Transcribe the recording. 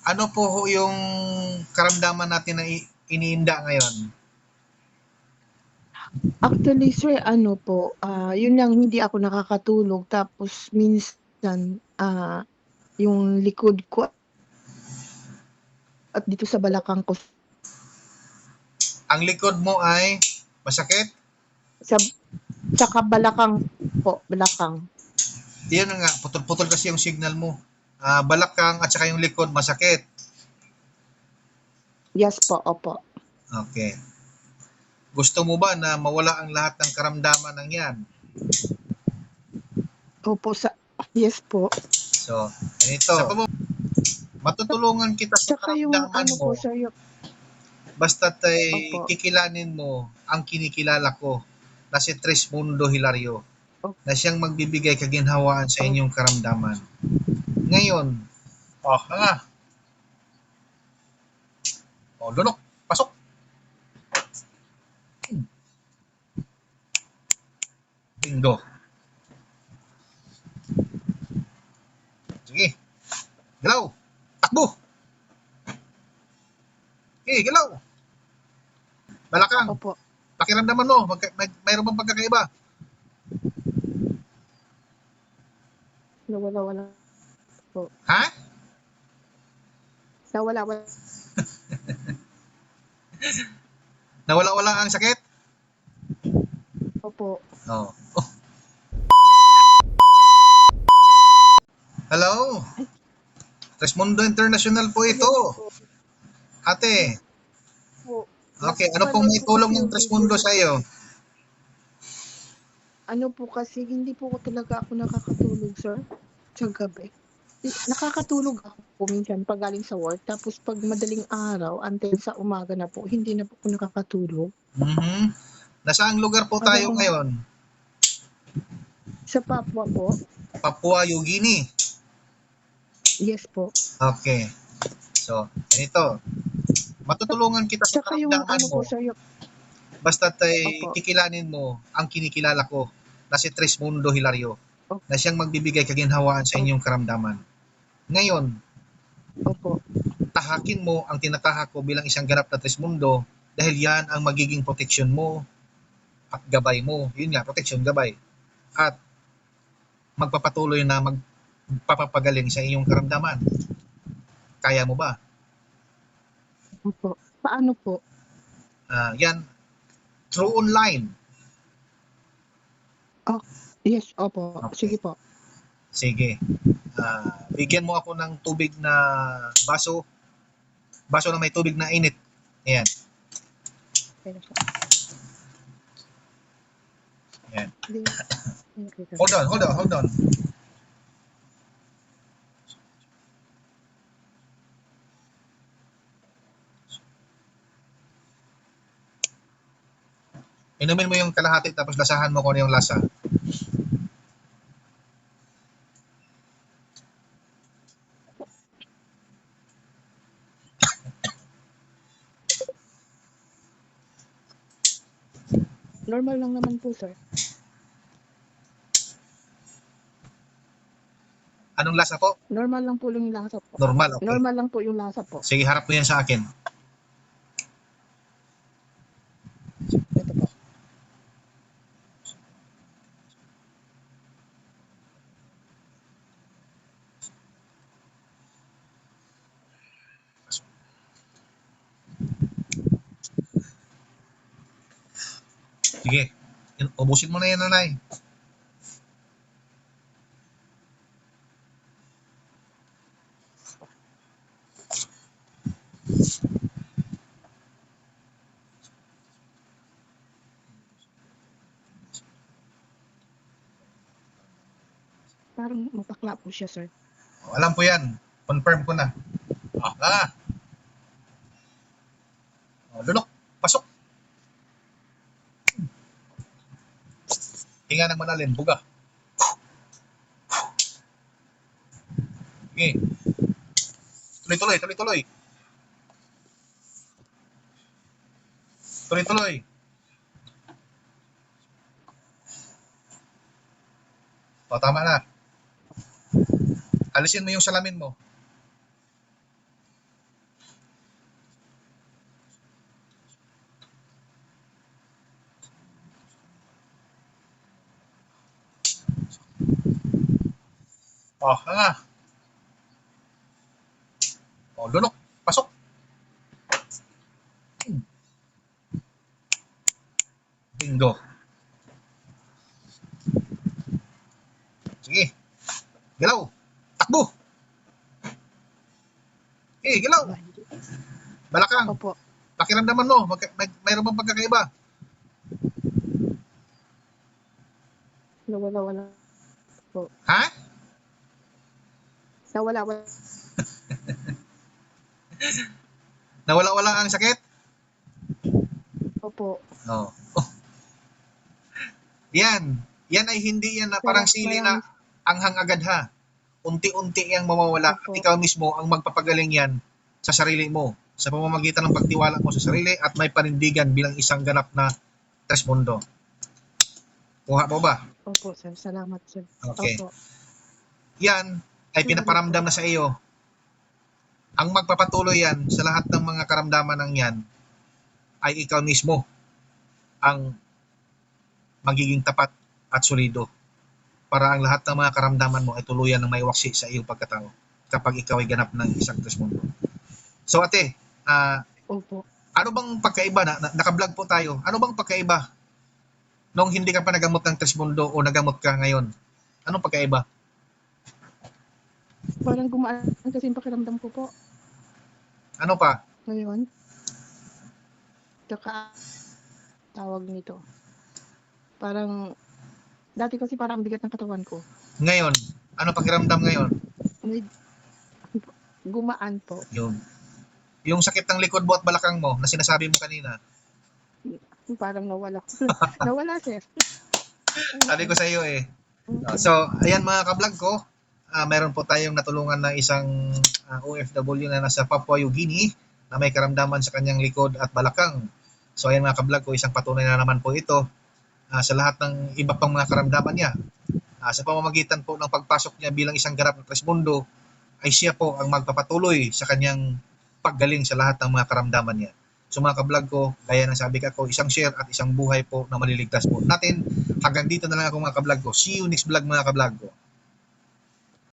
Ano po ho yung karamdaman natin na iniinda ngayon? Actually, sir, ano po, yun lang, hindi ako nakakatulog. Tapos, minsan, yung likod ko at dito sa balakang ko, Ang likod mo ay masakit? sa, sa kabalakang po, balakang. Yan nga, putol-putol kasi yung signal mo. Balakang at saka yung likod masakit. Yes po, opo. Okay. Gusto mo ba na mawala ang lahat ng karamdaman ng yan? Opo, yes po. So, ganito. Matutulungan kita sa Tsaka yung karamdaman ano mo. po, sir, yung, Basta't ay opo, kikilanin mo ang kinikilala ko na si Trismundo Hilario opo, na siyang magbibigay kaginhawaan sa inyong karamdaman. Ngayon, nga. Lunok, pasok. Bingo. Sige. Galaw. Takbo. Sige, galaw. Balakang. opo. Pakiramdaman mo. Mayroon bang pagkakaiba? Nawala-wala po. Ha? Nawala-wala. Nawala-wala ang sakit? Opo. Oo. Oh. Hello? Trismundo International po ito. Ate. Po. Okay, ano pong may tulong ng Trismundo sa iyo? Ano po kasi, hindi po talaga ako nakakatulog, sir, sa gabi. Nakakatulog ako po minsan pag galing sa work. Tapos pag madaling araw, until sa umaga na po, hindi na po ako nakakatulog. Mm-hmm. Nasaang lugar po Para tayo bang ngayon? sa Papua po. Papua New Guinea. Yes po. Okay. So, ganito. Matutulungan kita sa Tsaka yung karamdaman ano mo. po, sir, yung, Basta't ay opo, kikilanin mo ang kinikilala ko na si Trismundo Hilario opo, na siyang magbibigay kaginhawaan sa inyong karamdaman. Ngayon, opo, tahakin mo ang tinatahak ko bilang isang ganap na Trismundo dahil yan ang magiging proteksyon mo at gabay mo. Yun nga, proteksyon, gabay. At magpapatuloy na magpapagaling sa iyong karamdaman. Kaya mo ba? opo. Paano po? Yan, through online. Oh, yes, opo. Okay. Sige po. Sige. Bigyan mo ako ng tubig na baso. Baso na may tubig na init. Ayan. Ayan. Hold on. Inumin mo yung kalahati tapos lasahan mo kung ano yung lasa. Normal lang naman po, sir. Anong lasa po? Normal lang po yung lasa po. Normal, okay. Normal lang po yung lasa po. Sige, harap mo yan sa akin. Ito po. Sige. Ubusin mo na yan, nanay. Parang mapakla po siya, sir. Alam ko yan. Confirm ko na. Lunok. Pasok. Hinga ng malalim. Buga. Sige. Tuloy. Tuloy. O, tama na. Alisin mo yung salamin mo. Oh, nga. Oh, lunok. Pasok. Bingo. Sige. Galaw. Takbo. Galaw. Balakang. Opo. Pakiramdaman mo. Mayroon bang pagkakaiba? Nawala-wala. Ha? Nawala-wala. Nawala-wala ang sakit? Opo. Oo. Oh. Yan. Yan ay hindi yan na parang sili na anghang agad ha. Unti-unti yang mawawala at Opo. ikaw mismo ang magpapagaling yan sa sarili mo sa pamamagitan ng pagtiwala mo sa sarili at may panindigan bilang isang ganap na Tresmundo. Kuha mo ba? Opo, sir. Salamat, sir. Okay. Opo. Yan ay pinaparamdam na sa iyo. Ang magpapatuloy yan sa lahat ng mga karamdaman ng yan ay ikaw mismo ang magiging tapat at solido para ang lahat ng mga karamdaman mo ay tuluyan ng maiwaksi sa iyong pagkatao kapag ikaw ay ganap ng isang Tresmundo. So ate, Opo. ano bang pagkaiba naka-vlog po tayo? Ano bang pagkaiba nung hindi ka pa nagamot ng Tresmundo o nagamot ka ngayon? Anong pagkaiba? Parang gumaan kasi yung pakiramdam ko po Ano pa? ngayon. Tsaka tawag nito. Parang dati kasi parang bigat ng katawan ko. Ngayon, ano pakiramdam ngayon? May gumaan po. Yung sakit ng likod mo at balakang mo na sinasabi mo kanina. Parang nawala. Nawala, sir. Sabi ko sa iyo eh. So, ayan mga ka-vlog ko, meron po tayong natulungan na isang OFW na nasa Papua New Guinea na may karamdaman sa kanyang likod at balakang. So, ayan mga ka-vlog ko, isang patunay na naman po ito sa lahat ng iba pang mga karamdaman niya. Sa pamamagitan po ng pagpasok niya bilang isang ganap na Tresmundo, ay siya po ang magpapatuloy sa kanyang paggaling sa lahat ng mga karamdaman niya. So mga ka-vlog ko, gaya ng sabi ko, isang share at isang buhay po na maliligtas po natin. Hanggang dito na lang ako mga ka-vlog ko. See you next vlog mga ka-vlog ko.